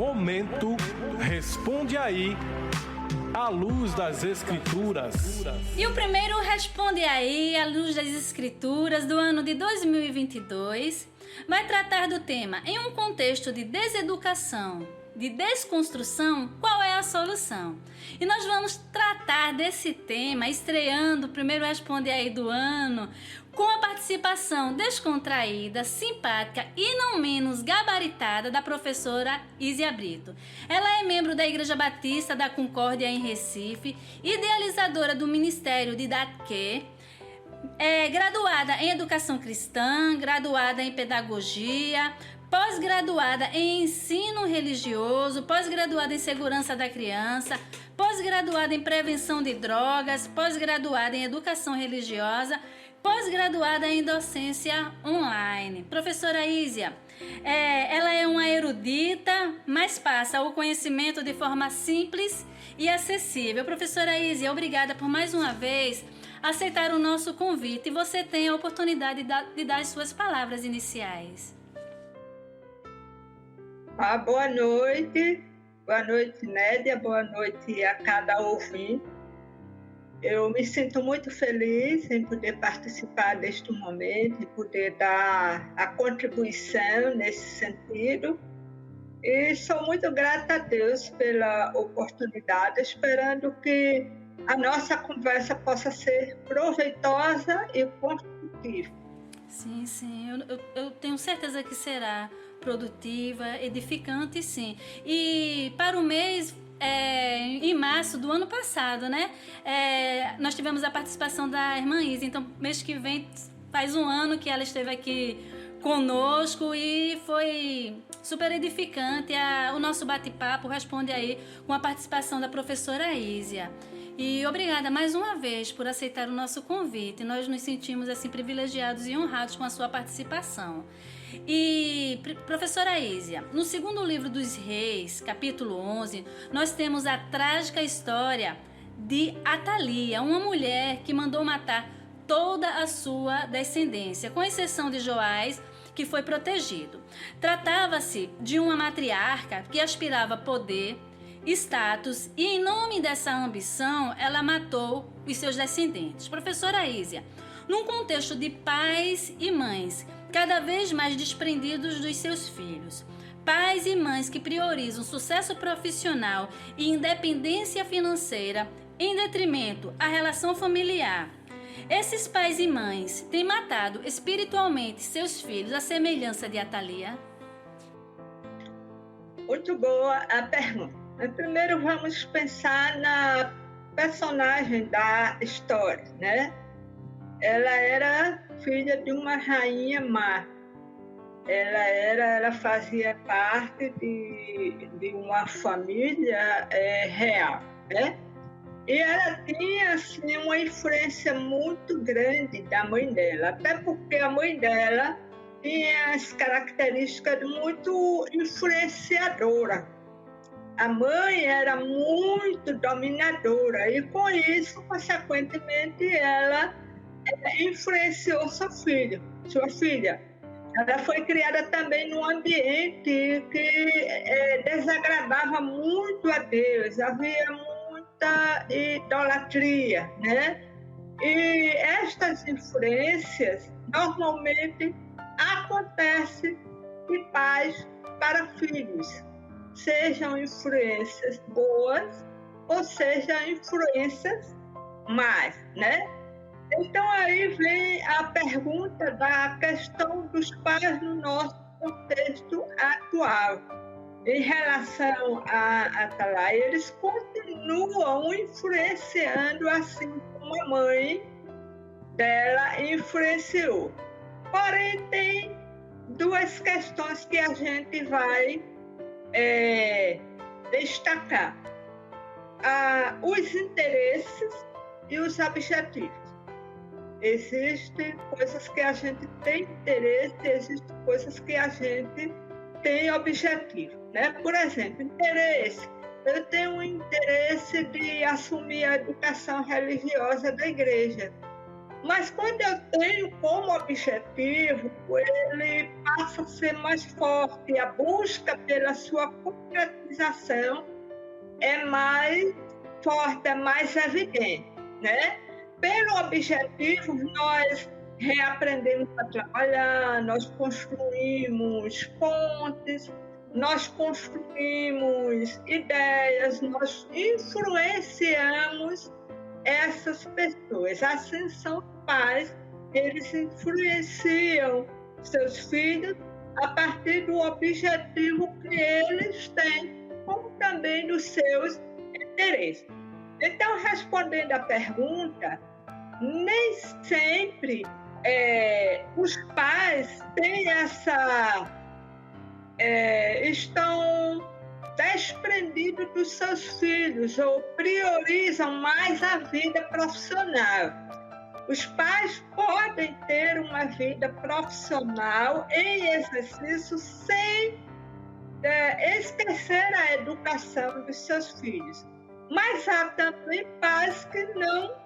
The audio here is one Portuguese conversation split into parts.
Momento Responde Aí, à luz das Escrituras. E o primeiro Responde Aí, à luz das Escrituras, do ano de 2022, vai tratar do tema: em um contexto de deseducação, de desconstrução, qual é a solução? E nós vamos tratar desse tema estreando o primeiro Responde Aí do ano, com a participação descontraída, simpática e não menos gabaritada da professora Ísia Brito. Ela é membro da Igreja Batista da Concórdia em Recife, idealizadora do Ministério de Datque, graduada em Educação Cristã, graduada em Pedagogia, pós-graduada em Ensino Religioso, pós-graduada em Segurança da Criança, pós-graduada em Prevenção de Drogas, pós-graduada em Educação Religiosa, pós-graduada em Docência Online. Professora Ísia, ela é uma erudita, mas passa o conhecimento de forma simples e acessível. Professora Ísia, obrigada por mais uma vez aceitar o nosso convite, e você tem a oportunidade de dar as suas palavras iniciais. Boa noite, Nédia, boa noite a cada ouvinte. Eu me sinto muito feliz em poder participar deste momento e poder dar a contribuição nesse sentido. E sou muito grata a Deus pela oportunidade, esperando que a nossa conversa possa ser proveitosa e construtiva. Sim, eu tenho certeza que será produtiva, edificante, sim. E para o mês, em março do ano passado, né, nós tivemos a participação da irmã Ísia. Então, mês que vem faz um ano que ela esteve aqui conosco e foi super edificante o nosso bate-papo. Responde Aí, com a participação da professora Ísia. E obrigada mais uma vez por aceitar o nosso convite. Nós nos sentimos assim privilegiados e honrados com a sua participação. E, professora Ísia, no segundo livro dos Reis, capítulo 11, nós temos a trágica história de Atalia, uma mulher que mandou matar toda a sua descendência, com exceção de Joás, que foi protegido. Tratava-se de uma matriarca que aspirava poder, status, e em nome dessa ambição ela matou os seus descendentes. Professora Ísia, num contexto de pais e mães cada vez mais desprendidos dos seus filhos, pais e mães que priorizam sucesso profissional e independência financeira em detrimento à relação familiar, esses pais e mães têm matado espiritualmente seus filhos à semelhança de Atalia? Muito boa a pergunta. Primeiro vamos pensar na personagem da história, né? Ela era filha de uma rainha má. Ela fazia parte de uma família real, né? E ela tinha assim, uma influência muito grande da mãe dela, até porque a mãe dela tinha as características muito influenciadoras. A mãe era muito dominadora e, com isso, consequentemente, ela influenciou sua filha. Ela foi criada também num ambiente que desagradava muito a Deus, havia muita idolatria, né? E estas influências normalmente acontecem de pais para filhos, sejam influências boas ou sejam influências más, né? Então aí vem a pergunta da questão dos pais no nosso contexto atual. Em relação a Atalia, eles continuam influenciando assim como a mãe dela influenciou. Porém, tem duas questões que a gente vai destacar: os interesses e os objetivos. Existem coisas que a gente tem interesse, existem coisas que a gente tem objetivo, né? Por exemplo, interesse. Eu tenho um interesse de assumir a educação religiosa da igreja. Mas quando eu tenho como objetivo, ele passa a ser mais forte, a busca pela sua concretização é mais forte, é mais evidente, né? Pelo objetivo, nós reaprendemos a trabalhar, nós construímos pontes, nós construímos ideias, nós influenciamos essas pessoas. Assim são pais, eles influenciam seus filhos a partir do objetivo que eles têm, como também dos seus interesses. Então, respondendo à pergunta, nem sempre os pais têm estão desprendidos dos seus filhos ou priorizam mais a vida profissional. Os pais podem ter uma vida profissional em exercício sem esquecer a educação dos seus filhos. Mas há também pais que não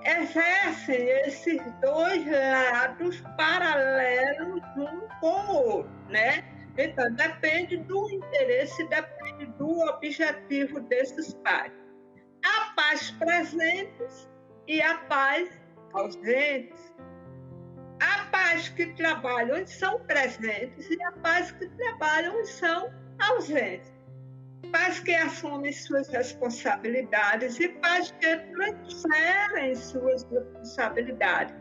exercem esses dois lados paralelos um com o outro, né? Então, depende do interesse, depende do objetivo desses pais. Há pais presentes e há pais ausentes. Há pais que trabalham e são presentes e há pais que trabalham e são ausentes. Pais que assumem suas responsabilidades e pais que transferem suas responsabilidades.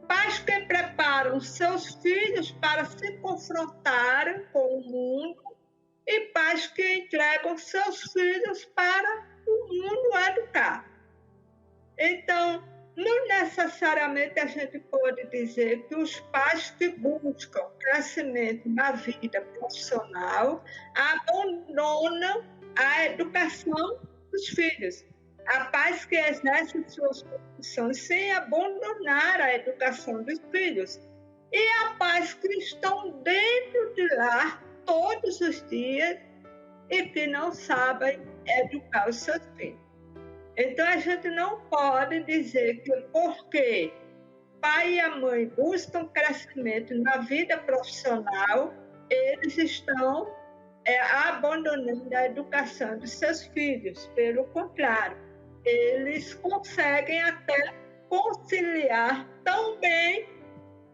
Pais que preparam seus filhos para se confrontarem com o mundo e pais que entregam seus filhos para o mundo educar. Então, não necessariamente a gente pode dizer que os pais que buscam crescimento na vida profissional abandonam a educação dos filhos. Há pais que exercem suas profissões sem abandonar a educação dos filhos. E há pais que estão dentro de lá todos os dias e que não sabem educar os seus filhos. Então, a gente não pode dizer que porque pai e a mãe buscam crescimento na vida profissional, eles estão abandonando a educação dos seus filhos. Pelo contrário, eles conseguem até conciliar tão bem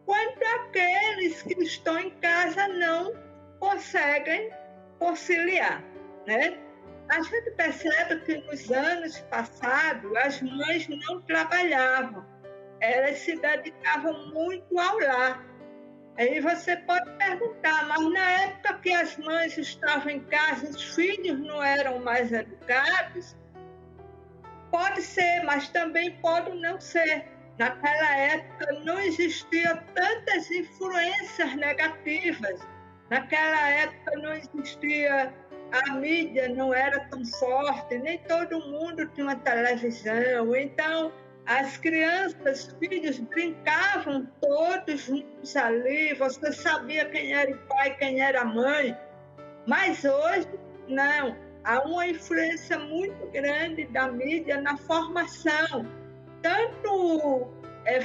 quanto aqueles que estão em casa não conseguem conciliar, né? A gente percebe que nos anos passados as mães não trabalhavam, elas se dedicavam muito ao lar. Aí você pode perguntar, mas na época que as mães estavam em casa, os filhos não eram mais educados? Pode ser, mas também pode não ser. Naquela época não existiam tantas influências negativas. Naquela época não existia, a mídia não era tão forte, nem todo mundo tinha uma televisão. Então, as crianças, os filhos brincavam todos juntos ali, você sabia quem era o pai, quem era a mãe. Mas hoje, não. Há uma influência muito grande da mídia na formação, tanto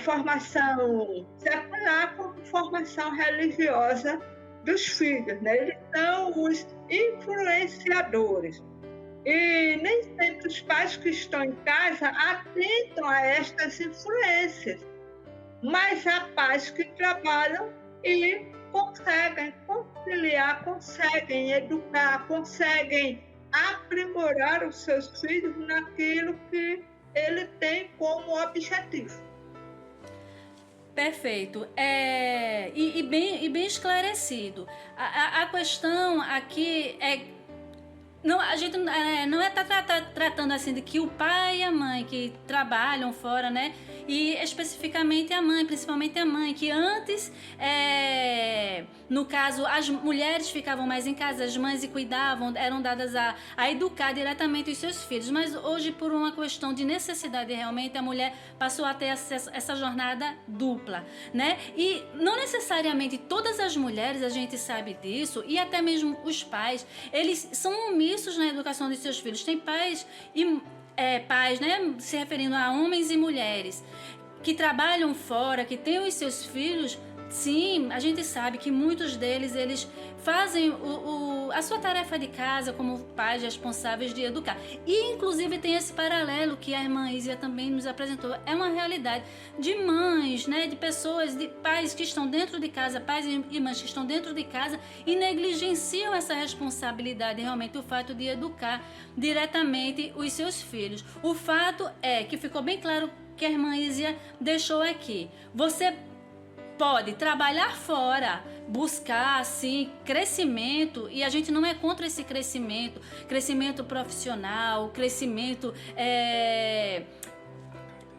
formação secular como formação religiosa dos filhos, né? Eles são os influenciadores. E nem sempre os pais que estão em casa atentam a estas influências, mas há pais que trabalham e conseguem conciliar, conseguem educar, conseguem aprimorar os seus filhos naquilo que ele tem como objetivo. Perfeito. E bem esclarecido. A questão aqui é... Não, a gente não tratando assim de que o pai e a mãe que trabalham fora, né? E especificamente a mãe, principalmente a mãe, que antes, no caso, as mulheres ficavam mais em casa, as mães e cuidavam, eram dadas a educar diretamente os seus filhos. Mas hoje, por uma questão de necessidade, realmente, a mulher passou a ter essa jornada dupla, né? E não necessariamente todas as mulheres, a gente sabe disso, e até mesmo os pais, eles são omissos na educação de seus filhos. Tem pais, né, se referindo a homens e mulheres, que trabalham fora, que têm os seus filhos, sim, a gente sabe que muitos deles, eles fazem a sua tarefa de casa como pais responsáveis de educar. E, inclusive, tem esse paralelo que a irmã Ísia também nos apresentou. É uma realidade de mães, né, de pessoas, de pais que estão dentro de casa, pais e mães que estão dentro de casa e negligenciam essa responsabilidade, realmente, o fato de educar diretamente os seus filhos. O fato é que ficou bem claro que a irmã Ísia deixou aqui. Você pode trabalhar fora, buscar, assim, crescimento, e a gente não é contra esse crescimento profissional, crescimento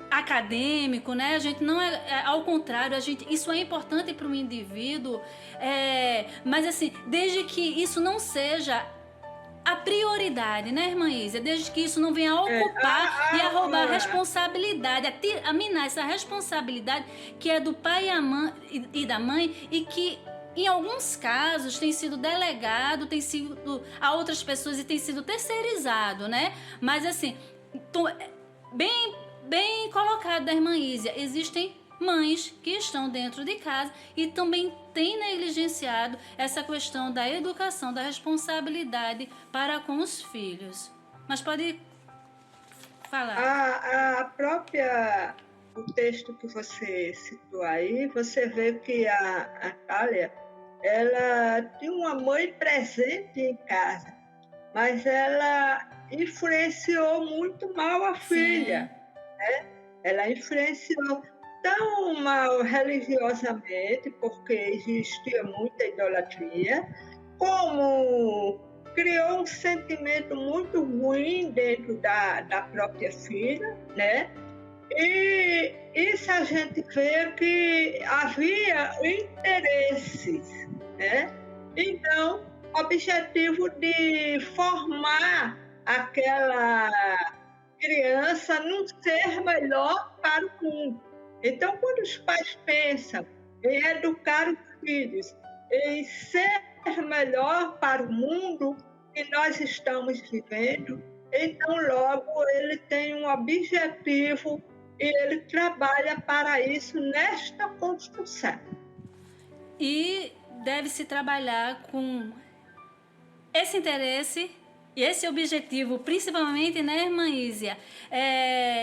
acadêmico, né? A gente não ao contrário, isso é importante para o indivíduo, mas assim, desde que isso não seja a prioridade, né, irmã Ísia? Desde que isso não venha a ocupar e a roubar a responsabilidade, a minar essa responsabilidade que é do pai e da mãe, e que em alguns casos tem sido delegado, tem sido a outras pessoas e tem sido terceirizado, né? Mas assim, bem colocado da irmã Ísia, existem mães que estão dentro de casa e também têm negligenciado essa questão da educação, da responsabilidade para com os filhos. Mas pode falar. O texto que você citou aí, você vê que a Thalia, ela tinha uma mãe presente em casa, mas ela influenciou muito mal a filha, né? Ela influenciou tão mal religiosamente, porque existia muita idolatria, como criou um sentimento muito ruim dentro da própria filha, né? E isso a gente vê que havia interesses, né? Então, o objetivo de formar aquela criança num ser melhor para o mundo. Então, quando os pais pensam em educar os filhos, em ser melhor para o mundo que nós estamos vivendo, então logo ele tem um objetivo e ele trabalha para isso nesta construção. E deve-se trabalhar com esse interesse e esse objetivo, principalmente, né, irmã Ísia,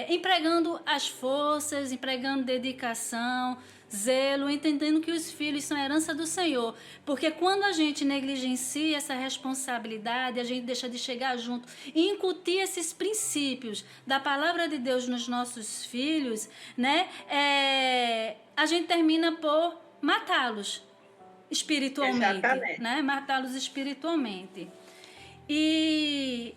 empregando as forças, empregando dedicação, zelo, entendendo que os filhos são herança do Senhor. Porque quando a gente negligencia essa responsabilidade, a gente deixa de chegar junto e incutir esses princípios da palavra de Deus nos nossos filhos, né, a gente termina por matá-los espiritualmente. Exatamente. Né? Matá-los espiritualmente. E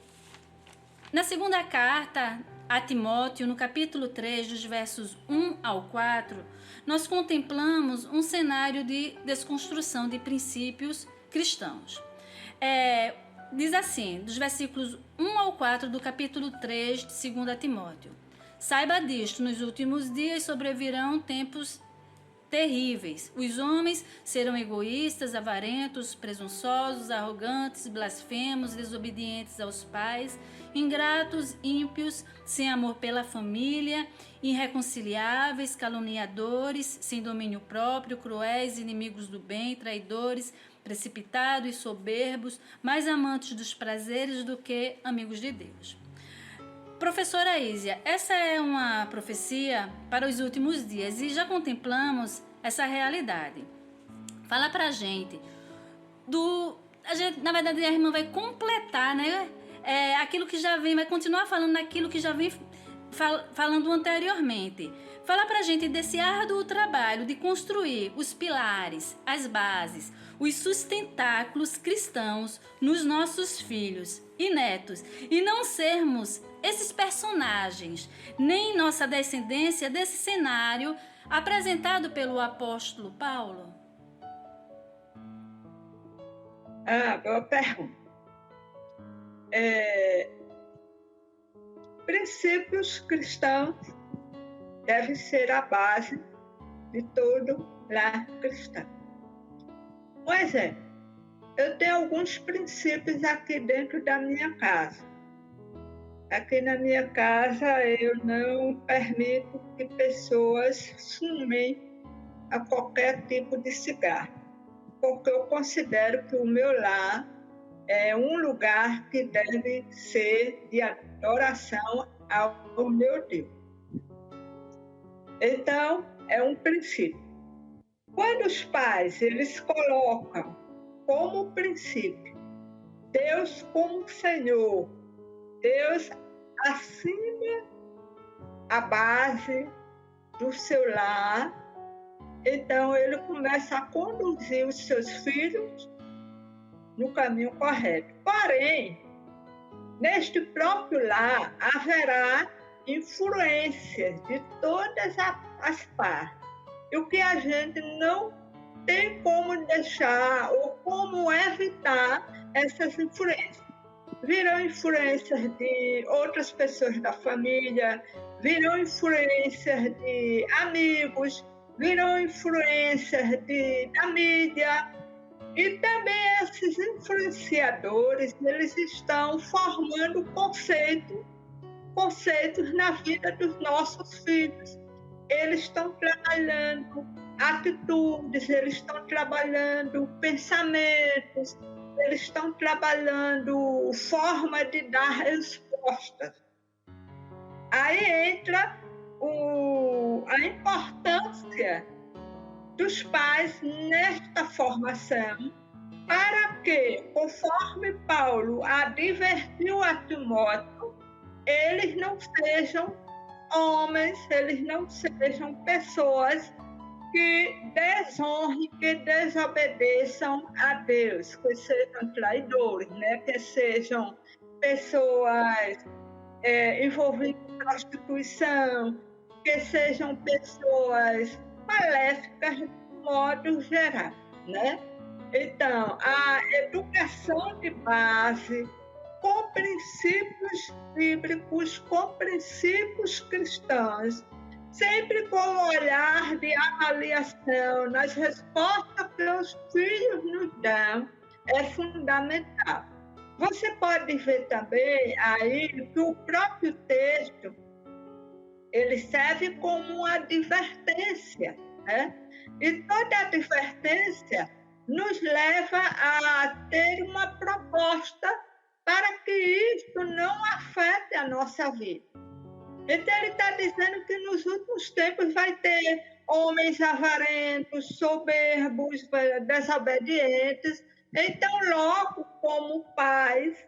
na segunda carta a Timóteo, no capítulo 3, dos versos 1 ao 4, nós contemplamos um cenário de desconstrução de princípios cristãos. Diz assim, dos versículos 1 ao 4 do capítulo 3 de 2 Timóteo: Saiba disto, nos últimos dias sobrevirão tempos terríveis. Os homens serão egoístas, avarentos, presunçosos, arrogantes, blasfemos, desobedientes aos pais, ingratos, ímpios, sem amor pela família, irreconciliáveis, caluniadores, sem domínio próprio, cruéis, inimigos do bem, traidores, precipitados e soberbos, mais amantes dos prazeres do que amigos de Deus. Professora Ísia, essa é uma profecia para os últimos dias e já contemplamos essa realidade. Fala pra gente na verdade a irmã vai completar, né? Aquilo que já vem, vai continuar falando naquilo que já vem falando anteriormente. Fala pra gente desse árduo trabalho de construir os pilares, as bases, os sustentáculos cristãos nos nossos filhos e netos, e não sermos esses personagens, nem nossa descendência desse cenário apresentado pelo apóstolo Paulo? Boa pergunta. Princípios cristãos devem ser a base de todo lar cristão. Por exemplo, eu tenho alguns princípios aqui dentro da minha casa. Aqui na minha casa eu não permito que pessoas fumem a qualquer tipo de cigarro, porque eu considero que o meu lar é um lugar que deve ser de adoração ao meu Deus. Então, é um princípio. Quando os pais eles colocam como princípio Deus como Senhor, Deus acima a base do seu lar, então ele começa a conduzir os seus filhos no caminho correto. Porém, neste próprio lar haverá influências de todas as partes. E o que a gente não tem como deixar ou como evitar essas influências. Virão influências de outras pessoas da família, virão influências de amigos, virão influências da mídia. E também esses influenciadores, eles estão formando conceitos na vida dos nossos filhos. Eles estão trabalhando atitudes, eles estão trabalhando pensamentos, eles estão trabalhando forma de dar respostas. Aí entra a importância dos pais nesta formação, para que, conforme Paulo advertiu a Timóteo, eles não sejam homens, eles não sejam pessoas que desonrem, que desobedeçam a Deus, que sejam traidores, né? Que sejam pessoas envolvidas em prostituição, que sejam pessoas maléficas de modo geral, né? Então, a educação de base com princípios bíblicos, com princípios cristãos, sempre com um olhar de avaliação nas respostas que os filhos nos dão, é fundamental. Você pode ver também aí que o próprio texto ele serve como uma advertência, né? E toda advertência nos leva a ter uma proposta para que isso não afete a nossa vida. Então, ele está dizendo que nos últimos tempos vai ter homens avarentos, soberbos, desobedientes. Então, logo, como pais,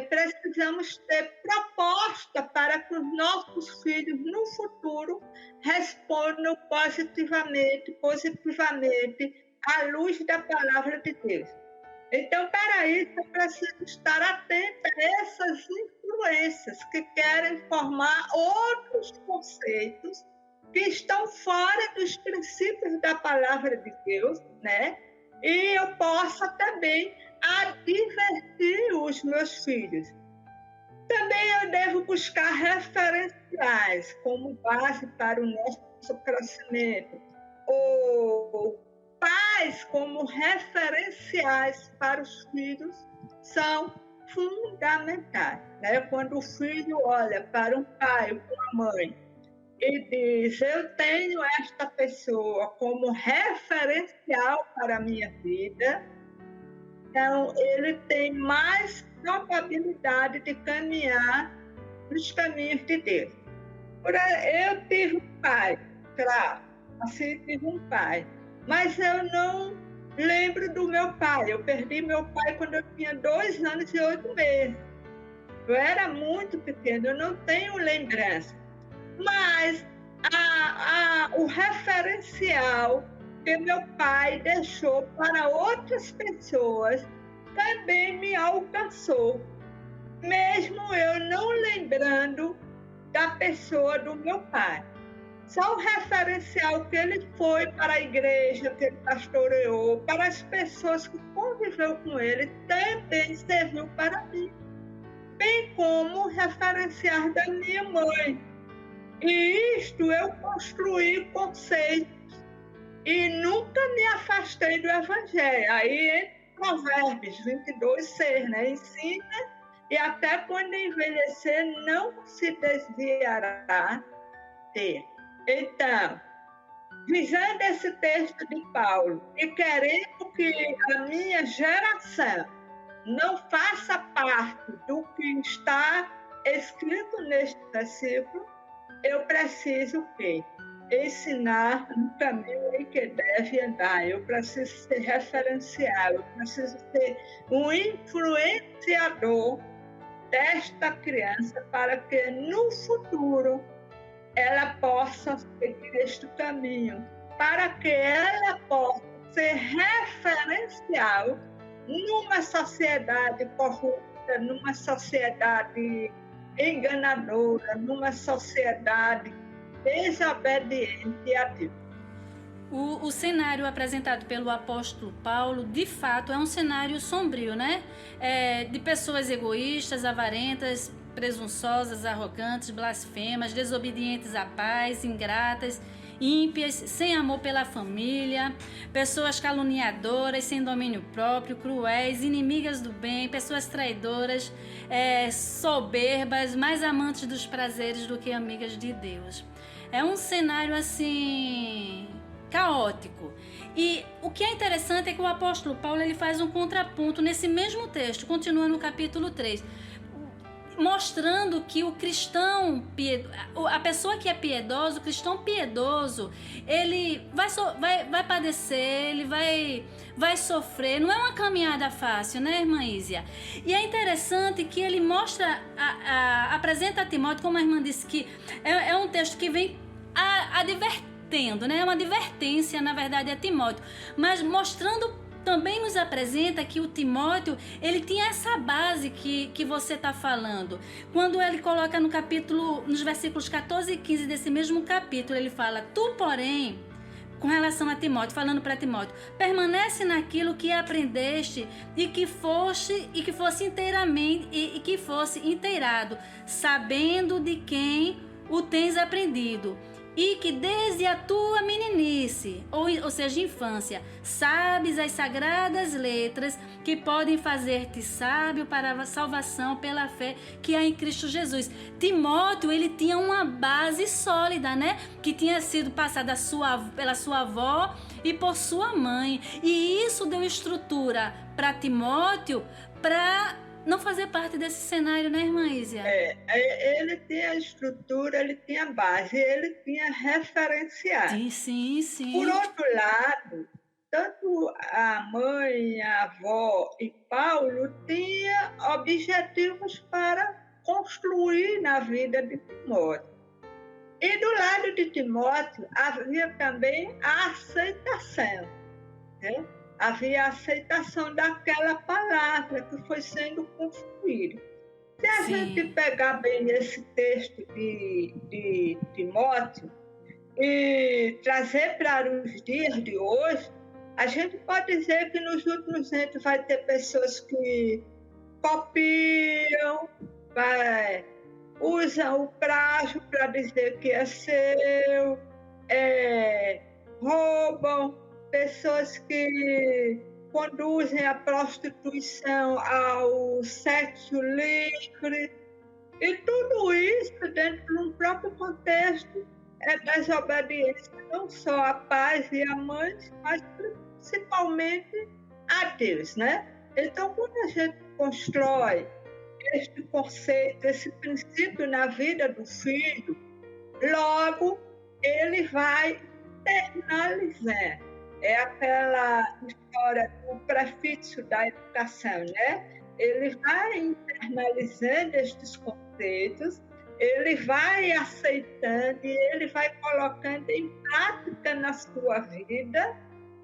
precisamos ter proposta para que os nossos filhos, no futuro, respondam positivamente, à luz da palavra de Deus. Então, para isso, é preciso estar atento a essas influências que querem formar outros conceitos que estão fora dos princípios da palavra de Deus, né? E eu possa também advertir os meus filhos. Também eu devo buscar referenciais como base para o nosso crescimento, ou pais como referenciais para os filhos são fundamentais, né? Quando o filho olha para um pai ou uma mãe e diz, eu tenho esta pessoa como referencial para a minha vida, então ele tem mais probabilidade de caminhar nos caminhos de Deus. Eu tive um pai, claro, assim tive um pai, mas eu não lembro do meu pai. Eu perdi meu pai quando eu tinha 2 anos e 8 meses. Eu era muito pequena, eu não tenho lembrança. Mas o referencial que meu pai deixou para outras pessoas também me alcançou, mesmo eu não lembrando da pessoa do meu pai. Só o referencial que ele foi para a igreja, que ele pastoreou, para as pessoas que conviveu com ele, também serviu para mim, bem como o referencial da minha mãe. E isto eu construí conceitos e nunca me afastei do Evangelho. Aí, em Provérbios 22:6, né? Ensina e até quando envelhecer não se desviará dele. Então, visando esse texto de Paulo e querendo que a minha geração não faça parte do que está escrito neste versículo, eu preciso o quê? Ensinar no caminho em que deve andar. Eu preciso ser referencial, eu preciso ser um influenciador desta criança para que no futuro ela possa seguir este caminho, para que ela possa ser referencial numa sociedade corrupta, numa sociedade enganadora, numa sociedade desobediente a Deus. O cenário apresentado pelo apóstolo Paulo, de fato, é um cenário sombrio, né? De pessoas egoístas, avarentas, presunçosas, arrogantes, blasfemas, desobedientes à paz, ingratas, ímpias, sem amor pela família, pessoas caluniadoras, sem domínio próprio, cruéis, inimigas do bem, pessoas traidoras, soberbas, mais amantes dos prazeres do que amigas de Deus. É um cenário assim caótico. E o que é interessante é que o apóstolo Paulo ele faz um contraponto nesse mesmo texto, continua no capítulo 3, mostrando que o cristão, a pessoa que é piedosa, o cristão piedoso, ele vai padecer, ele vai sofrer, não é uma caminhada fácil, né, irmã Ísia? E é interessante que ele mostra, apresenta a Timóteo, como a irmã disse, que é um texto que vem advertendo, né? É uma advertência, na verdade, a Timóteo, mas mostrando também nos apresenta que o Timóteo, ele tinha essa base que você está falando. Quando ele coloca nos versículos 14 e 15 desse mesmo capítulo, ele fala: tu, porém, com relação a Timóteo, falando para Timóteo, permanece naquilo que aprendeste e que fosse inteiramente e que fosse inteirado, sabendo de quem o tens aprendido, e que desde a tua meninice, ou seja, infância, sabes as sagradas letras que podem fazer-te sábio para a salvação pela fé que há em Cristo Jesus. Timóteo, ele tinha uma base sólida, né? Que tinha sido passada pela sua avó e por sua mãe. E isso deu estrutura para Timóteo para não fazer parte desse cenário, né, irmã Ísia? Ele tinha a estrutura, ele tinha a base, ele tinha referencial. Sim. Por outro lado, tanto a mãe, a avó e Paulo tinham objetivos para construir na vida de Timóteo. E do lado de Timóteo havia também a aceitação, né? Havia a aceitação daquela palavra que foi sendo construída. Se a gente pegar bem esse texto de Timóteo e trazer para os dias de hoje, a gente pode dizer que nos últimos tempos vai ter pessoas que copiam, usam o plágio para dizer que é seu, roubam, pessoas que conduzem a prostituição ao sexo livre, e tudo isso dentro de um próprio contexto é desobediência não só à pais e à mãe, mas principalmente a Deus, né? Então, quando a gente constrói este conceito, esse princípio na vida do filho, logo ele vai internalizar. É aquela história do prefixo da educação, né? Ele vai internalizando estes conceitos, ele vai aceitando e ele vai colocando em prática na sua vida,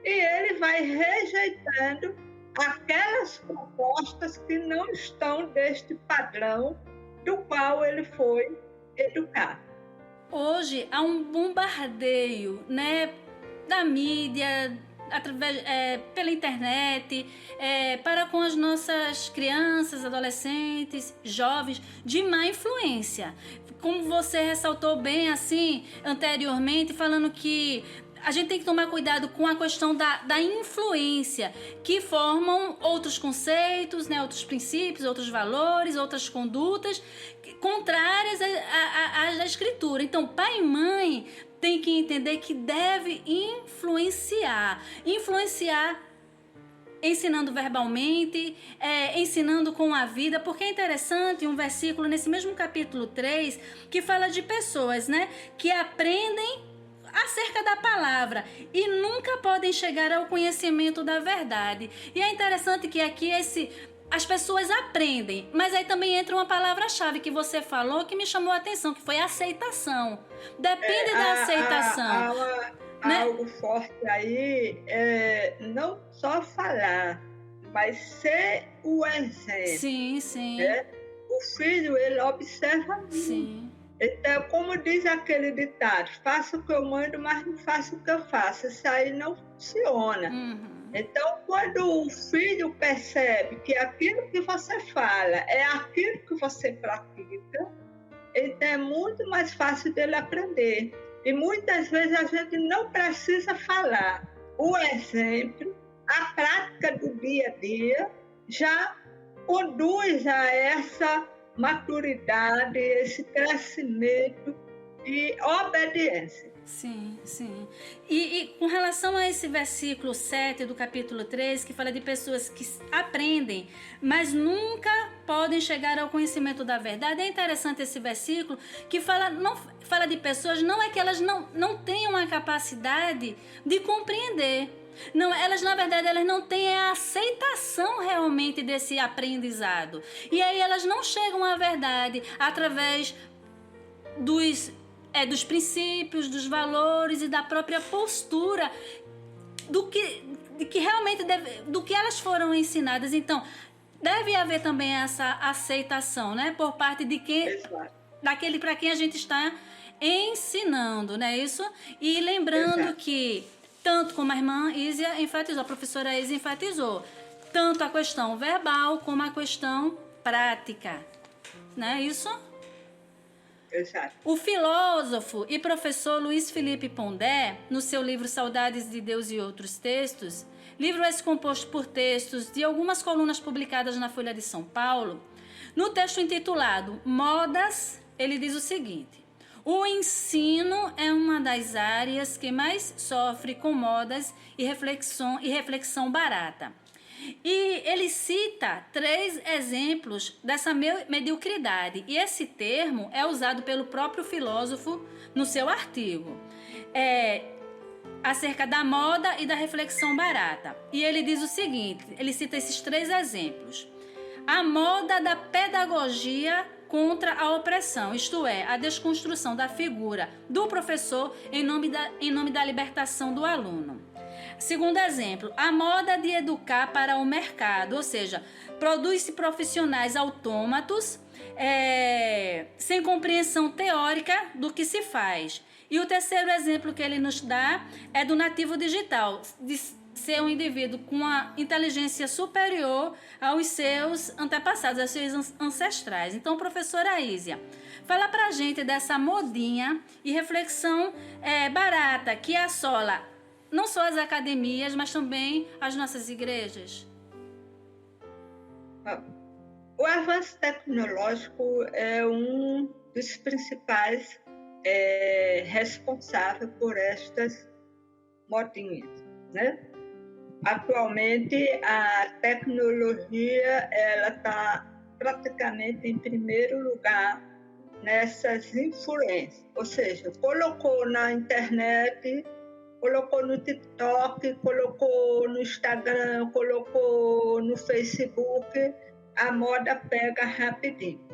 e ele vai rejeitando aquelas propostas que não estão deste padrão do qual ele foi educado. Hoje há um bombardeio, né, da mídia, pela internet, para com as nossas crianças, adolescentes, jovens, de má influência. Como você ressaltou bem assim anteriormente, falando que a gente tem que tomar cuidado com a questão da influência, que formam outros conceitos, né, outros princípios, outros valores, outras condutas contrárias à escritura. Então, pai e mãe tem que entender que deve influenciar ensinando verbalmente, ensinando com a vida, porque é interessante um versículo nesse mesmo capítulo 3 que fala de pessoas, né, que aprendem acerca da palavra e nunca podem chegar ao conhecimento da verdade. E é interessante que aqui as pessoas aprendem, mas aí também entra uma palavra-chave que você falou que me chamou a atenção, que foi aceitação. Depende da aceitação. Né? Algo forte aí é não só falar, mas ser o exemplo. Sim, sim. Né? O filho, ele observa muito. Sim. Então, como diz aquele ditado, faça o que eu mando, mas não faça o que eu faço. Isso aí não funciona. Uhum. Então, quando o filho percebe que aquilo que você fala é aquilo que você pratica, então é muito mais fácil dele aprender. E muitas vezes a gente não precisa falar. O exemplo, a prática do dia a dia, já conduz a essa maturidade, esse crescimento e obediência. Sim, sim. E com relação a esse versículo 7 do capítulo 3, que fala de pessoas que aprendem, mas nunca podem chegar ao conhecimento da verdade, é interessante esse versículo que fala de pessoas, não é que elas não tenham a capacidade de compreender. Não, na verdade, elas não têm a aceitação realmente desse aprendizado. E aí elas não chegam à verdade através dos princípios, dos valores e da própria postura do que elas foram ensinadas. Então, deve haver também essa aceitação, né, por parte de daquele para quem a gente está ensinando, né, isso? E lembrando que tanto como a irmã Ísia enfatizou, a professora Ísia enfatizou, tanto a questão verbal como a questão prática, né, isso? Exato. O filósofo e professor Luiz Felipe Pondé, no seu livro Saudades de Deus e Outros Textos, livro esse composto por textos de algumas colunas publicadas na Folha de São Paulo, no texto intitulado Modas, ele diz o seguinte: o ensino é uma das áreas que mais sofre com modas e reflexão barata. E ele cita 3 exemplos dessa mediocridade. E esse termo é usado pelo próprio filósofo no seu artigo, acerca da moda e da reflexão barata. E ele diz o seguinte, ele cita esses 3 exemplos. A moda da pedagogia contra a opressão, isto é, a desconstrução da figura do professor em nome da libertação do aluno. Segundo exemplo, a moda de educar para o mercado, ou seja, produz-se profissionais autômatos sem compreensão teórica do que se faz. E o terceiro exemplo que ele nos dá é do nativo digital, de ser um indivíduo com uma inteligência superior aos seus antepassados, aos seus ancestrais. Então, professora Ísia, fala pra gente dessa modinha e reflexão barata que assola não só as academias, mas também as nossas igrejas. O avanço tecnológico é um dos principais responsáveis por estas modinhas, né? Atualmente, a tecnologia está praticamente em primeiro lugar nessas influências. Ou seja, colocou na internet, colocou no TikTok, colocou no Instagram, colocou no Facebook, a moda pega rapidinho.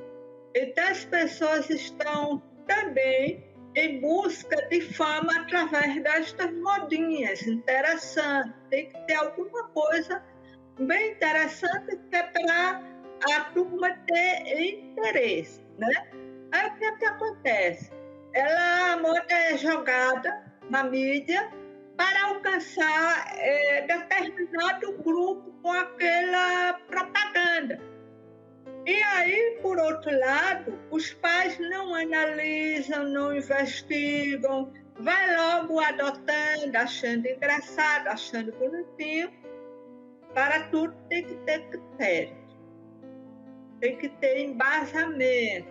Então, as pessoas estão também em busca de fama através destas modinhas interessantes. Tem que ter alguma coisa bem interessante que é para a turma ter interesse, né? Aí o que acontece? A moda é jogada na mídia para alcançar determinado grupo com aquela propaganda. E aí, por outro lado, os pais não analisam, não investigam, vai logo adotando, achando engraçado, achando bonitinho. Para tudo tem que ter critério, tem que ter embasamento,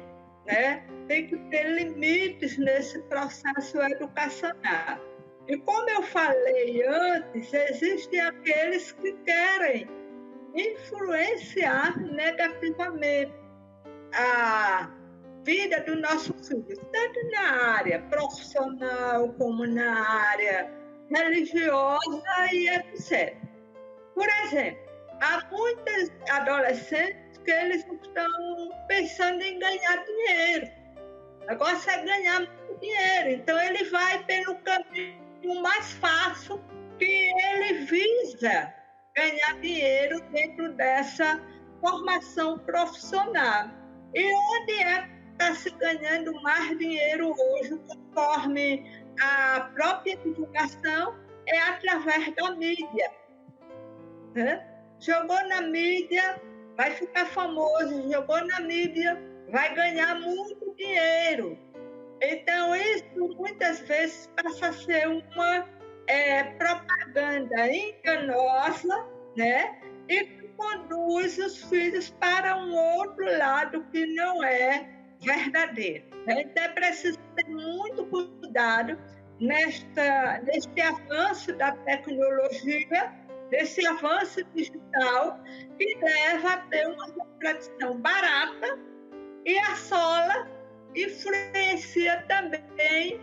né? Tem que ter limites nesse processo educacional. E como eu falei antes, existem aqueles que querem influenciar negativamente a vida do nosso filho, tanto na área profissional como na área religiosa e etc. Por exemplo, há muitos adolescentes que eles estão pensando em ganhar dinheiro. O negócio é ganhar muito dinheiro. Então, ele vai pelo caminho mais fácil, que ele visa ganhar dinheiro dentro dessa formação profissional. E onde é que está se ganhando mais dinheiro hoje, conforme a própria divulgação, é através da mídia. Né? Jogou na mídia, vai ficar famoso, jogou na mídia, vai ganhar muito dinheiro. Então, isso muitas vezes passa a ser uma propaganda enganosa, né? E que conduz os filhos para um outro lado que não é verdadeiro. Né? Então, é preciso ter muito cuidado neste avanço da tecnologia, desse avanço digital, que leva a ter uma reflexão barata e assola, influencia também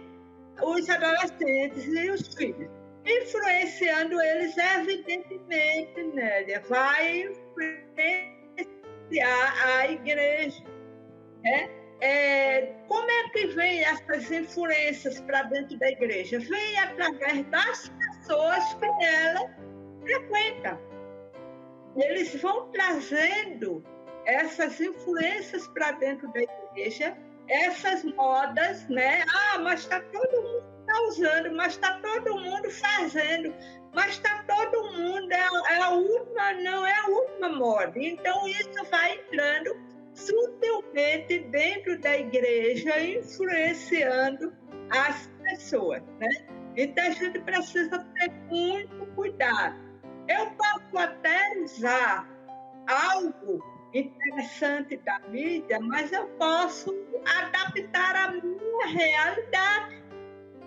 os adolescentes e os filhos. Influenciando eles, evidentemente, Nélia, vai influenciar a igreja. Né? Como é que vem essas influências para dentro da igreja? Vem através das pessoas que ela frequenta. Eles vão trazendo essas influências para dentro da igreja, essas modas, né? Mas está todo mundo usando, mas está todo mundo fazendo, mas está todo mundo, é a última, não é a última moda. Então, isso vai entrando sutilmente dentro da igreja, influenciando as pessoas, né? Então, a gente precisa ter muito cuidado. Eu posso até usar algo interessante da mídia, mas eu posso adaptar a minha realidade,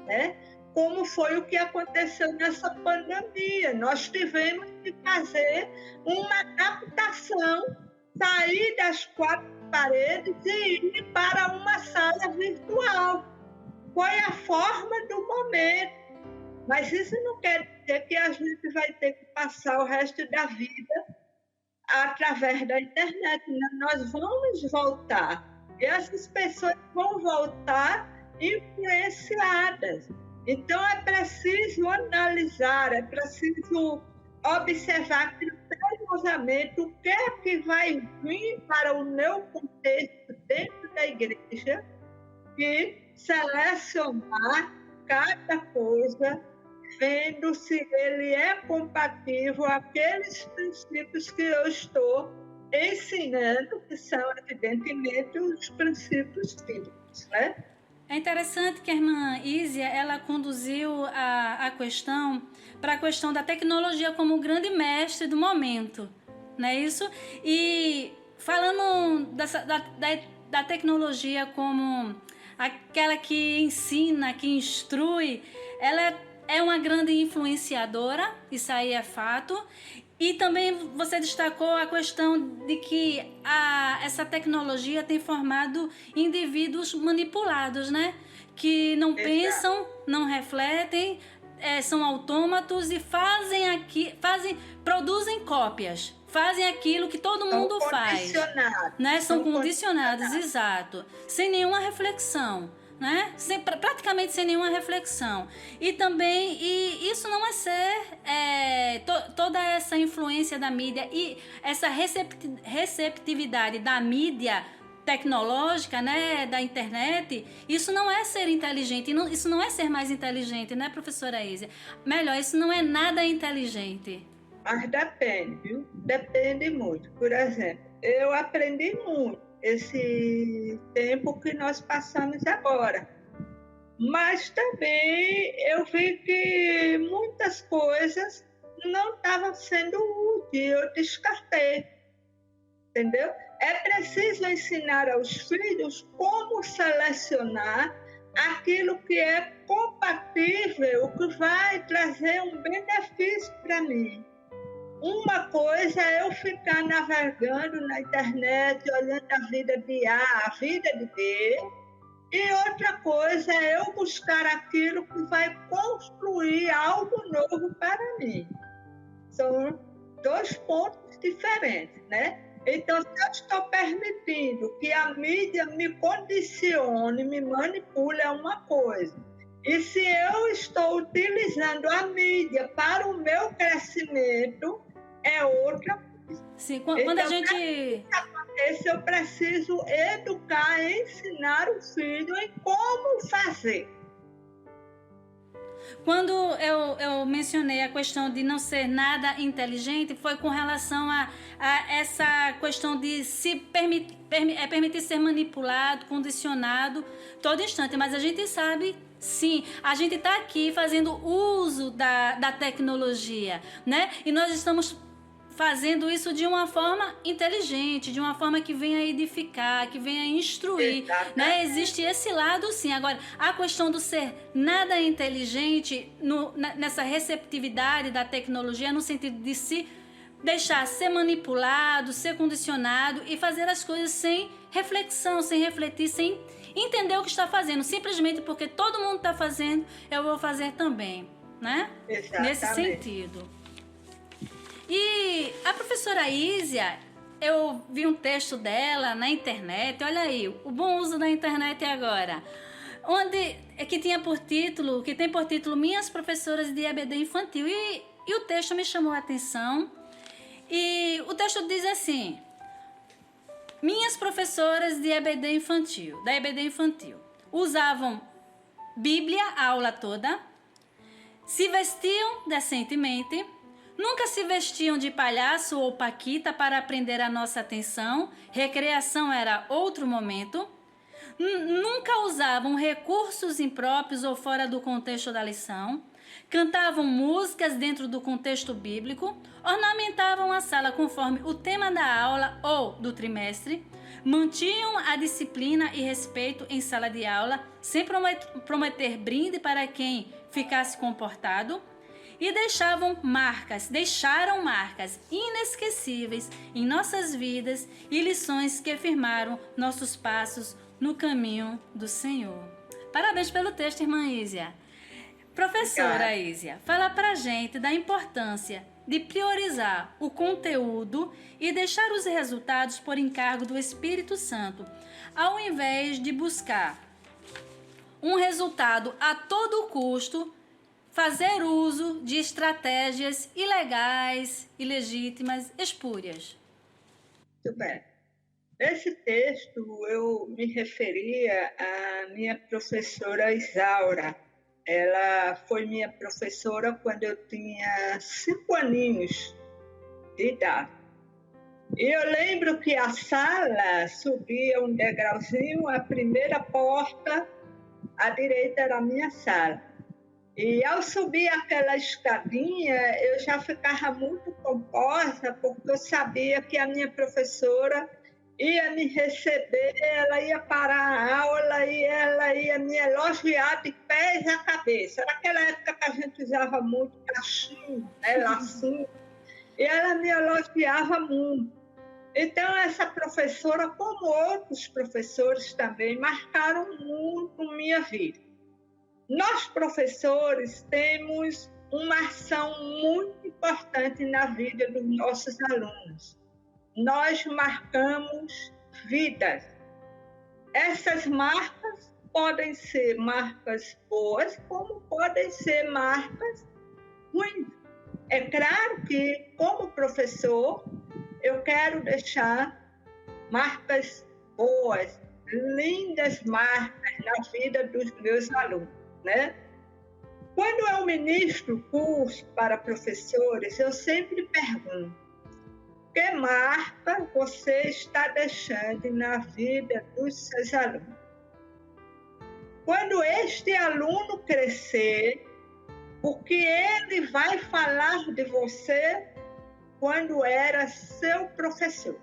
né? Como foi o que aconteceu nessa pandemia. Nós tivemos que fazer uma adaptação, sair das quatro paredes e ir para uma sala virtual. Foi a forma do momento. Mas isso não quer dizer que a gente vai ter que passar o resto da vida através da internet. Nós vamos voltar. E essas pessoas vão voltar influenciadas. Então, é preciso analisar, é preciso observar criteriosamente o que é que vai vir para o meu contexto dentro da igreja e selecionar cada coisa, vendo se ele é compatível àqueles princípios que eu estou ensinando, que são, evidentemente, os princípios bíblicos, né? É interessante que a irmã Ísia, ela conduziu a questão para a questão da tecnologia como o grande mestre do momento, não é isso? E falando da tecnologia como aquela que ensina, que instrui, ela é uma grande influenciadora, isso aí é fato. E também você destacou a questão de que essa tecnologia tem formado indivíduos manipulados, né? Que não pensam, não refletem, são autômatos e produzem cópias. Fazem aquilo que todo mundo faz. Né? São condicionados, exato. Sem nenhuma reflexão. Né? Praticamente sem nenhuma reflexão. E também, isso não é ser toda essa influência da mídia e essa receptividade da mídia tecnológica, né, da internet, isso não é ser inteligente, isso não é ser mais inteligente, né, professora Ísia? Melhor, isso não é nada inteligente. Mas depende, viu? Depende muito. Por exemplo, eu aprendi muito esse tempo que nós passamos agora. mas também eu vi que muitas coisas não estavam sendo úteis, eu descartei, entendeu? É preciso ensinar aos filhos como selecionar aquilo que é compatível, que vai trazer um benefício para mim. Uma coisa é eu ficar navegando na internet, olhando a vida de A, a vida de B, e outra coisa é eu buscar aquilo que vai construir algo novo para mim. São dois pontos diferentes, né? Então, se eu estou permitindo que a mídia me condicione, me manipule, é uma coisa. E se eu estou utilizando a mídia para o meu crescimento, é outra coisa. Sim, quando Então, a gente... eu preciso educar, ensinar o filho em como fazer. Quando eu mencionei a questão de não ser nada inteligente, foi com relação a essa questão de se permitir ser manipulado, condicionado todo instante. Mas a gente sabe, sim, a gente está aqui fazendo uso da tecnologia, né? E nós estamos fazendo isso de uma forma inteligente, de uma forma que venha edificar, que venha instruir, né? Existe esse lado, sim. Agora, a questão do ser nada inteligente nessa receptividade da tecnologia, no sentido de se deixar ser manipulado, ser condicionado e fazer as coisas sem reflexão, sem refletir, sem entender o que está fazendo. Simplesmente porque todo mundo está fazendo, eu vou fazer também, né? Exatamente. Nesse sentido. E a professora Ísia, eu vi um texto dela na internet, olha aí, o bom uso da internet agora, que tem por título Minhas Professoras de EBD Infantil, e o texto me chamou a atenção, e o texto diz assim: minhas professoras de EBD Infantil, da EBD Infantil, usavam Bíblia a aula toda, se vestiam decentemente, nunca se vestiam de palhaço ou paquita para prender a nossa atenção, recreação era outro momento. Nunca usavam recursos impróprios ou fora do contexto da lição. Cantavam músicas dentro do contexto bíblico. Ornamentavam a sala conforme o tema da aula ou do trimestre. Mantinham a disciplina e respeito em sala de aula, sem prometer brinde para quem ficasse comportado. E deixaram marcas inesquecíveis em nossas vidas e lições que firmaram nossos passos no caminho do Senhor. Parabéns pelo texto, irmã Ísia. Professora Ísia, fala pra gente da importância de priorizar o conteúdo e deixar os resultados por encargo do Espírito Santo, ao invés de buscar um resultado a todo custo, fazer uso de estratégias ilegais, ilegítimas, espúrias. Muito bem. Nesse texto, eu me referia à minha professora Isaura. Ela foi minha professora quando eu tinha 5 aninhos de idade. E eu lembro que a sala subia um degrauzinho, a primeira porta à direita era a minha sala. E ao subir aquela escadinha, eu já ficava muito composta, porque eu sabia que a minha professora ia me receber, ela ia parar a aula e ela ia me elogiar de pés à cabeça. Era aquela época que a gente usava muito cachinho, né, lacinho, e ela me elogiava muito. Então, essa professora, como outros professores também, marcaram muito minha vida. Nós, professores, temos uma ação muito importante na vida dos nossos alunos. Nós marcamos vidas. Essas marcas podem ser marcas boas, como podem ser marcas ruins. É claro que, como professor, eu quero deixar marcas boas, lindas marcas na vida dos meus alunos, né? Quando eu ministro curso para professores, eu sempre pergunto: que marca você está deixando na vida dos seus alunos? quando este aluno crescer, o que ele vai falar de você quando era seu professor.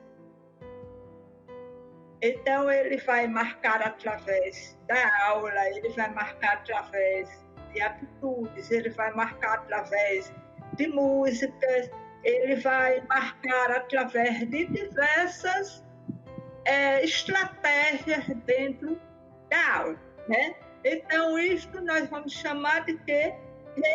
Então, ele vai marcar através da aula, ele vai marcar através de atitudes, ele vai marcar através de músicas, ele vai marcar através de diversas estratégias dentro da aula, né? Então, isso nós vamos chamar de quê?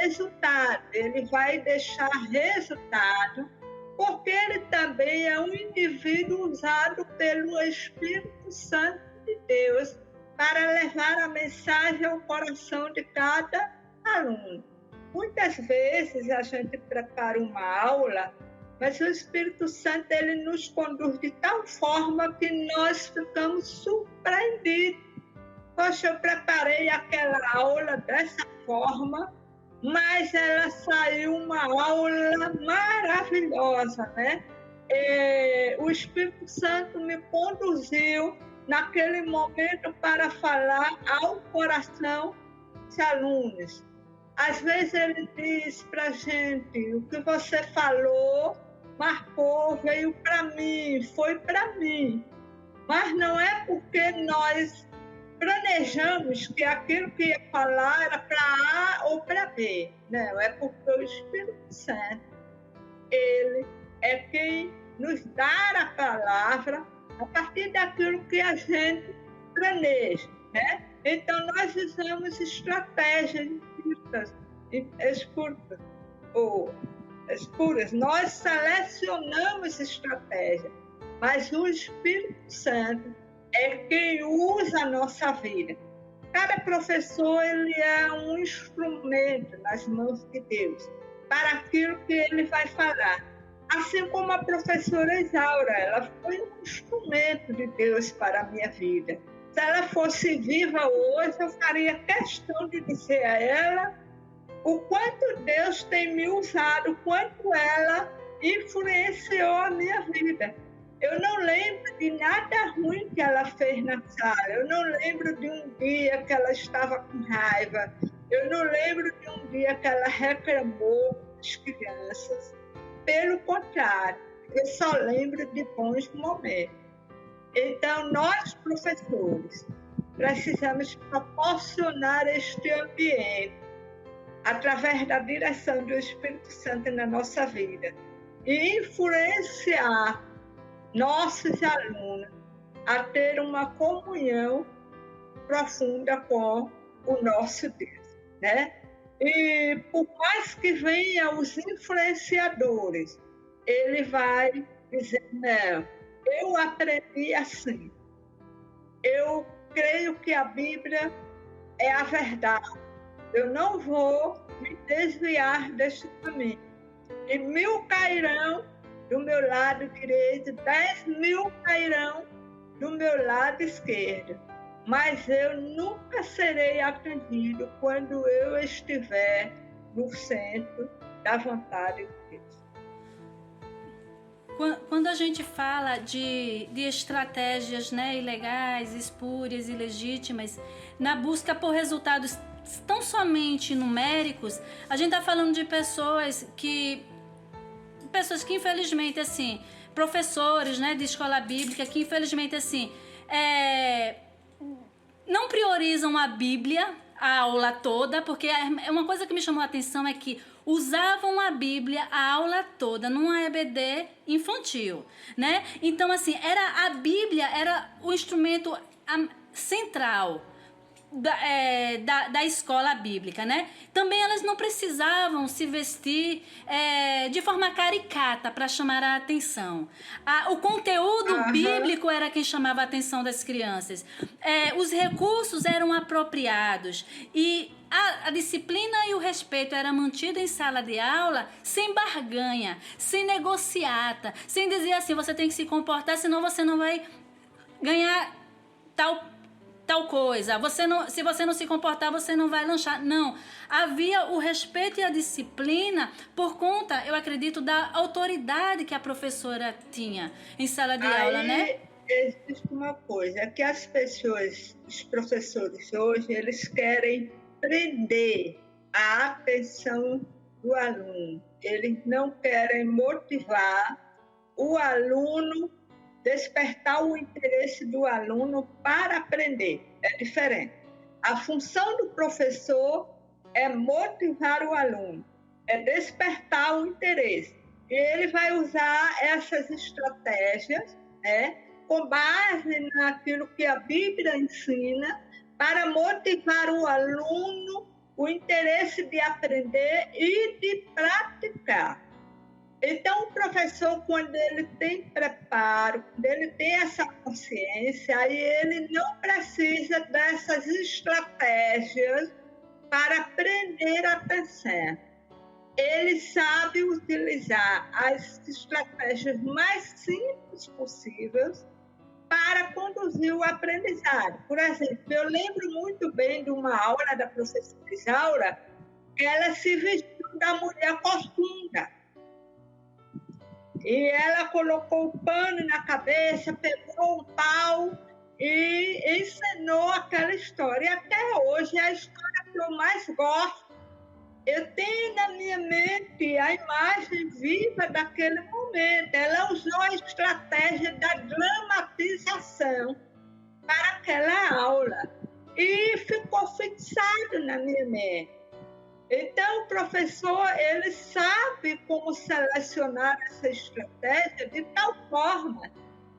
Resultado. Ele vai deixar resultado, porque ele também é um indivíduo usado pelo Espírito Santo de Deus para levar a mensagem ao coração de cada aluno. Muitas vezes a gente prepara uma aula, mas o Espírito Santo ele nos conduz de tal forma que nós ficamos surpreendidos. Poxa, eu preparei aquela aula dessa forma, mas ela saiu uma aula maravilhosa, né? O Espírito Santo me conduziu naquele momento para falar ao coração dos alunos. Às vezes ele diz para a gente, o que você falou, marcou, veio para mim, foi para mim. Mas não é porque nós planejamos que aquilo que ia falar era para A ou para B. Não, é porque o Espírito Santo, ele é quem nos dá a palavra a partir daquilo que a gente planeja, né? Então, nós usamos estratégias escuras. Nós selecionamos estratégias, mas o Espírito Santo é quem usa a nossa vida. Cada professor ele é um instrumento nas mãos de Deus para aquilo que ele vai falar. Assim como a professora Isaura, ela foi um instrumento de Deus para a minha vida. Se ela fosse viva hoje, eu faria questão de dizer a ela o quanto Deus tem me usado, o quanto ela influenciou a minha vida. Eu não lembro de nada ruim que ela fez na sala. Eu não lembro de um dia que ela estava com raiva. Eu não lembro de um dia que ela reclamou das crianças. Pelo contrário, eu só lembro de bons momentos. Então, nós, professores, precisamos proporcionar este ambiente através da direção do Espírito Santo na nossa vida e influenciar nossos alunos a ter uma comunhão profunda com o nosso Deus, né? E por mais que venham os influenciadores, ele vai dizer, não, eu aprendi assim. Eu creio que a Bíblia é a verdade. Eu não vou me desviar deste caminho. E 1000 cairão do meu lado direito, 10.000 cairão do meu lado esquerdo. Mas eu nunca serei atendido quando eu estiver no centro da vontade de Deus. Quando a gente fala de estratégias, né, ilegais, espúrias, ilegítimas, na busca por resultados tão somente numéricos, a gente está falando de pessoas que infelizmente, assim, professores, né, de escola bíblica, que infelizmente, assim, não priorizam a Bíblia, a aula toda, porque uma coisa que me chamou a atenção é que usavam a Bíblia a aula toda num EBD infantil, né? Então, assim, a Bíblia era o instrumento central da escola bíblica, né? Também elas não precisavam se vestir de forma caricata para chamar a atenção. O conteúdo bíblico era quem chamava a atenção das crianças. Os recursos eram apropriados e a disciplina e o respeito era mantido em sala de aula sem barganha, sem negociata, sem dizer assim, você tem que se comportar, senão você não vai ganhar tal coisa, se você não se comportar, você não vai lanchar. Não, havia o respeito e a disciplina por conta, eu acredito, da autoridade que a professora tinha em sala de aula, né? existe uma coisa, é que as pessoas, os professores hoje, eles querem prender a atenção do aluno. Eles não querem motivar o aluno, despertar o interesse do aluno para aprender. É diferente. A função do professor é motivar o aluno, é despertar o interesse. E ele vai usar essas estratégias, né, com base naquilo que a Bíblia ensina, para motivar o aluno o interesse de aprender e de praticar. Então, o professor, quando ele tem preparo, quando ele tem essa consciência, aí ele não precisa dessas estratégias para prender a atenção. Ele sabe utilizar as estratégias mais simples possíveis para conduzir o aprendizado. Por exemplo, eu lembro muito bem de uma aula da professora Isaura, que ela se vestiu da mulher corcunda. E ela colocou o pano na cabeça, pegou um pau e ensinou aquela história. E até hoje é a história que eu mais gosto. Eu tenho na minha mente a imagem viva daquele momento. Ela usou a estratégia da dramatização para aquela aula e ficou fixado na minha mente. Então, o professor, ele sabe como selecionar essa estratégia de tal forma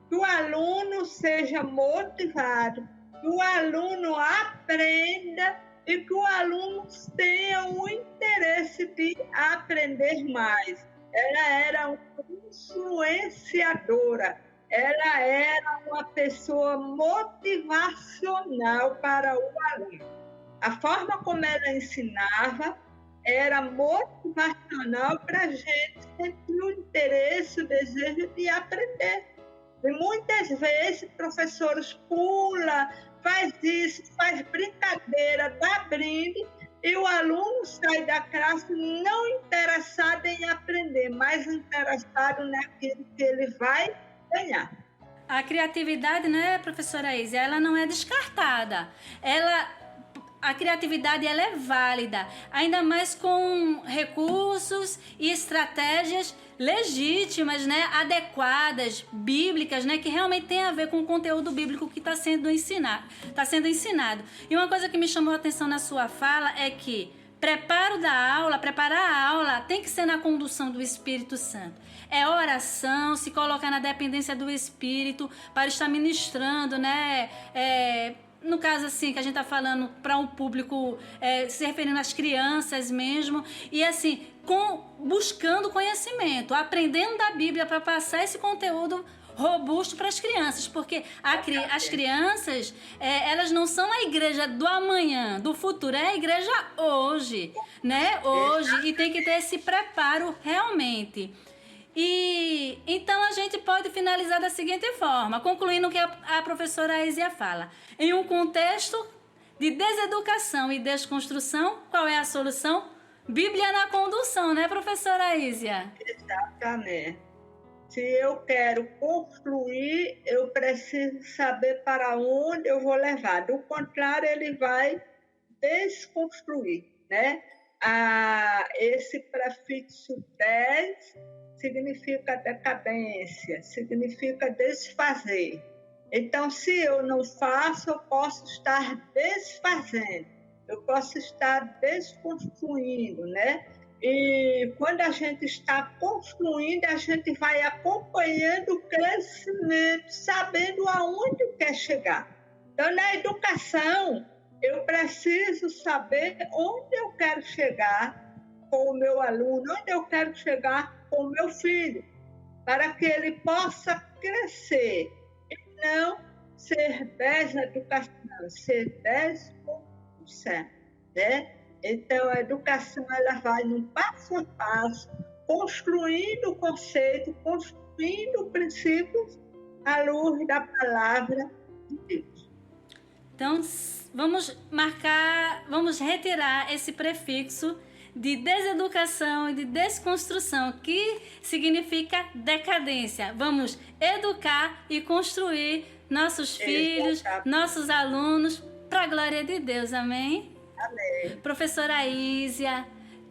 que o aluno seja motivado, que o aluno aprenda e que o aluno tenha o interesse de aprender mais. Ela era uma influenciadora, ela era uma pessoa motivacional para o aluno. A forma como ela ensinava era motivacional para a gente sentir o interesse, o desejo de aprender. E muitas vezes, professores pulam, faz isso, faz brincadeira, dá brinde, e o aluno sai da classe não interessado em aprender, mas interessado naquilo que ele vai ganhar. A criatividade, né, professora Isa, ela não é descartada. A criatividade ela é válida, ainda mais com recursos e estratégias legítimas, né, adequadas, bíblicas, né, que realmente tem a ver com o conteúdo bíblico que está sendo ensinado. E uma coisa que me chamou a atenção na sua fala é que preparar a aula tem que ser na condução do Espírito Santo. É oração, se colocar na dependência do Espírito para estar ministrando, né, no caso assim, que a gente está falando para um público, se referindo às crianças mesmo, e assim, buscando conhecimento, aprendendo da Bíblia para passar esse conteúdo robusto para as crianças, porque as crianças, elas não são a igreja do amanhã, do futuro, é a igreja hoje, né? Hoje, e tem que ter esse preparo realmente. E então a gente pode finalizar da seguinte forma, concluindo o que a professora Aísia fala. Em um contexto de deseducação e desconstrução, qual é a solução? Bíblia na condução, né, professora Aísia? Exatamente. Se eu quero construir, eu preciso saber para onde eu vou levar. Do contrário, ele vai desconstruir, né? Esse prefixo 10 significa decadência, significa desfazer. Então, se eu não faço, eu posso estar desfazendo, eu posso estar desconstruindo, né? E quando a gente está construindo, a gente vai acompanhando o crescimento, sabendo aonde quer chegar. Então, na educação, eu preciso saber onde eu quero chegar com o meu aluno, onde eu quero chegar com o meu filho, para que ele possa crescer e não ser 10 na educação, ser 10%, né? Então, a educação ela vai num passo a passo, construindo o conceito, construindo princípios à luz da palavra de Deus. Então, vamos retirar esse prefixo de deseducação e de desconstrução, que significa decadência. Vamos educar e construir nossos filhos, nossos alunos, para a glória de Deus. Amém? Amém. Professora Ísia,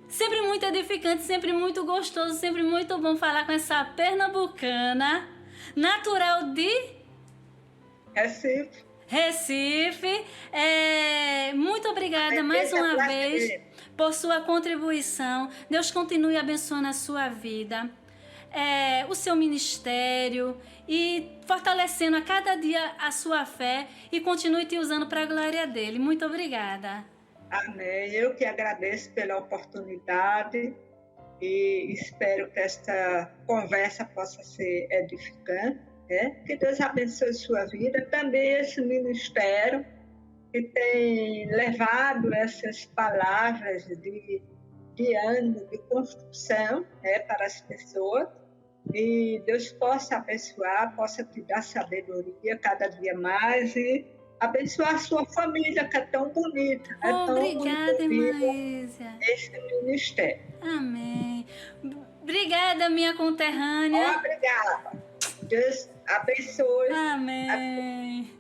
sempre muito edificante, sempre muito gostoso, sempre muito bom falar com essa pernambucana, natural de Recife. Muito obrigada mais uma vez por sua contribuição. Deus continue abençoando a sua vida, o seu ministério e fortalecendo a cada dia a sua fé e continue te usando para a glória dele. Muito obrigada. Amém. Eu que agradeço pela oportunidade e espero que esta conversa possa ser edificante. Que Deus abençoe sua vida. Também esse ministério que tem levado essas palavras de ânimo, de construção para as pessoas. E Deus possa abençoar, possa te dar sabedoria cada dia mais e abençoar a sua família, que é tão bonita. Obrigada, irmã Ísia. Esse ministério. Amém. Obrigada, minha conterrânea. Obrigada. Deus abençoe. Amém.